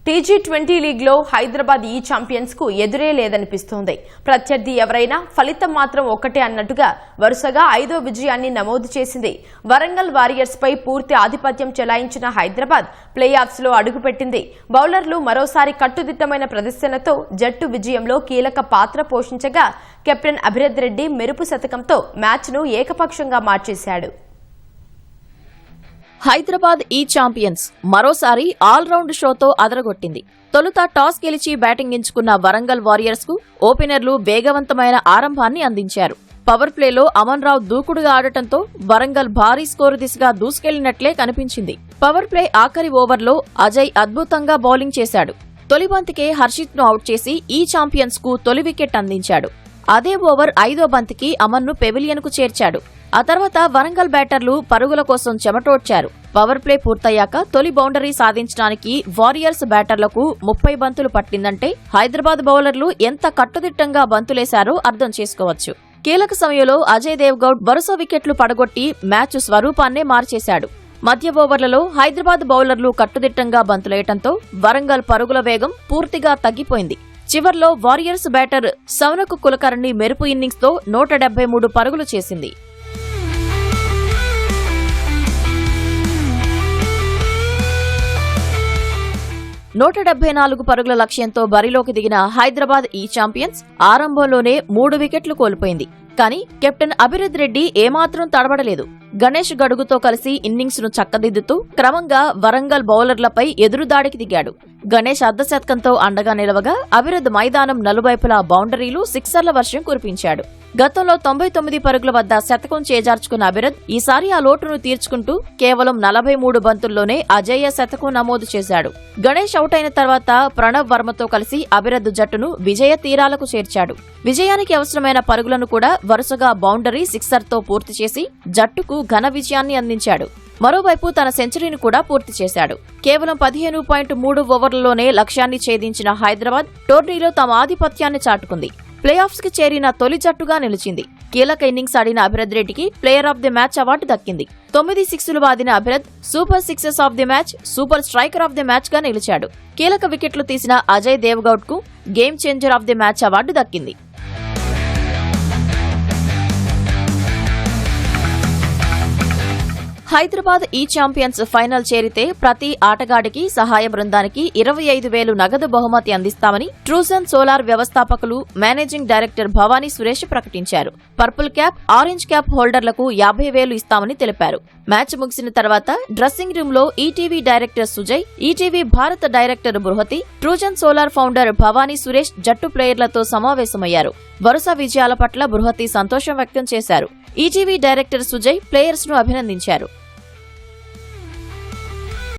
T20 లీగ్లో హైదరాబాద్ ఈ champions కు ఎదురే లేదనిపిస్తోంది. ప్రత్యర్థి ఎవరైనా ఫలితం మాత్రం ఒక్కటే అన్నట్టుగా వరుసగా 5వ విజయాన్ని నమోదు చేసింది. వరంగల్ వారియర్స్ పై పూర్తి ఆధిపత్యం చెలాయించిన హైదరాబాద్ ప్లే ఆఫ్స్ లో అడుగుపెట్టింది. బౌలర్లు మరోసారి కట్టుదిట్టమైన ప్రదర్శనతో జట్టు విజయంలో కీలక పాత్ర పోషించగా కెప్టెన్ అభిరథ్ రెడ్డి మెరుపు శతకంతో మ్యాచ్ ను ఏకపక్షంగా మార్చేశాడు. హైదరాబాద్ ఈ ఛాంపియన్స్ మరోసారి ఆల్రౌండ్ షోతో అదరగొట్టింది. తొలుత టాస్ గెలిచి బ్యాటింగ్ ఎంచుకున్న వరంగల్ వారియర్స్ కు ఓపెనర్లు వేగవంతమైన ఆరంభాన్ని అందించారు. పవర్ ప్లేలో అమన్ రావు దూకుడుగా ఆడటంతో వరంగల్ భారీ స్కోరు దిశగా దూసుకెళ్లినట్లే కనిపించింది. పవర్ ప్లే ఆఖరి ఓవర్లో అజయ్ అద్భుతంగా బౌలింగ్ చేశాడు. తొలి బంతికే హర్షిత్ ను అవుట్ చేసి ఈ ఛాంపియన్స్ కు తొలి వికెట్ అందించాడు. అదే ఓవర్ 5వ బంతికి అమన్ ను పెవిలియన్ కు చేర్చాడు. ఆ తర్వాత వరంగల్ బ్యాటర్లు పరుగుల కోసం చెమటోడ్చారు. పవర్ ప్లే పూర్తయ్యాక తొలి బౌండరీ సాధించడానికి వారియర్స్ బ్యాటర్లకు 30 బంతులు పట్టిందంటే హైదరాబాద్ బౌలర్లు ఎంత కట్టుదిట్టంగా బంతులేశారో అర్థం చేసుకోవచ్చు. కీలక సమయంలో అజయ్ దేవ్గౌడ్ వరుస వికెట్లు పడగొట్టి మ్యాచ్ స్వరూపాన్నే మార్చేశాడు. మధ్య ఓవర్లలో హైదరాబాద్ బౌలర్లు కట్టుదిట్టంగా బంతులేయటంతో వరంగల్ పరుగుల వేగం పూర్తిగా తగ్గిపోయింది. చివర్లో వారియర్స్ బ్యాటర్ సౌనక్ కులకర్ణి మెరుపు ఇన్నింగ్స్ తో 173 పరుగులు చేసింది. 174 పరుగుల లక్ష్యంతో బరిలోకి దిగిన హైదరాబాద్ ఈ ఛాంపియన్స్ ఆరంభంలోనే 3 వికెట్లు కోల్పోయింది. కానీ కెప్టెన్ అభిరథ్ రెడ్డి ఏమాత్రం తడబడలేదు. గణేష్ గడుగుతో కలిసి ఇన్నింగ్స్ ను చక్కదిద్దుతూ క్రమంగా వరంగల్ బౌలర్లపై ఎదురుదాడికి దిగాడు. గణేష్ అర్ధశతకంతో అండగా నిలవగా అభిరథ్ మైదానం నలువైపులా బౌండరీలు సిక్సర్ల వర్షం కురిపించాడు. గతంలో 99 పరుగుల వద్ద శతకం చేజార్చుకున్న అభిరథ్ ఈసారి ఆ లోటును తీర్చుకుంటూ కేవలం 43 బంతుల్లోనే అజేయ శతకం నమోదు చేశాడు. గణేష్ అవుట్ అయిన తర్వాత ప్రణవ్ వర్మతో కలిసి అభిరథ్ జట్టును విజయ తీరాలకు చేర్చాడు. విజయానికి అవసరమైన పరుగులను కూడా వరుసగా బౌండరీ సిక్సర్తో పూర్తి చేసి జట్టుకు ఘన విజయాన్ని అందించాడు. మరోవైపు తన సెంచరీని కూడా పూర్తి చేశాడు. కేవలం 15.3 ఓవర్లలోనే లక్ష్యాన్ని ఛేదించిన హైదరాబాద్ టోర్నీలో తమ ఆధిపత్యాన్ని చాటుకుంది. ప్లే ఆఫ్స్ కి చేరిన తొలి జట్టుగా నిలిచింది. కీలక ఇన్నింగ్స్ ఆడిన అభిరథ్ రెడ్డికి player of the match award దక్కింది. 9 సిక్స్లు బాదిన Abhirath super sixes of the match, super striker of the match గా నిలిచాడు. కీలక వికెట్లు తీసిన అజయ్ దేవ్గౌడ్ కు game changer of the match award దక్కింది. హైదరాబాద్ ఈ ఛాంపియన్స్ ఫైనల్ చేరితే ప్రతి ఆటగాడికి సహాయ బృందానికి 25,000 నగదు బహుమతి అందిస్తామని ట్రూసన్ సోలార్ వ్యవస్థాపకులు మేనేజింగ్ డైరెక్టర్ భవానీ సురేష్ ప్రకటించారు. పర్పుల్ క్యాప్, ఆరెంజ్ క్యాప్ హోల్డర్లకు 50,000 ఇస్తామని తెలిపారు. మ్యాచ్ ముగిసిన తర్వాత డ్రెస్సింగ్ రూమ్ లో ETV director Sujay, ETV Bharat director Bruhathi, ట్రూజన్ సోలార్ ఫౌండర్ భవానీ సురేష్ జట్టు ప్లేయర్లతో సమావేశమయ్యారు. వరుస విజయాల పట్ల బృహతి సంతోషం వ్యక్తం చేశారు. ఈటీవీ డైరెక్టర్ సుజయ్ ప్లేయర్స్ ను అభినందించారు.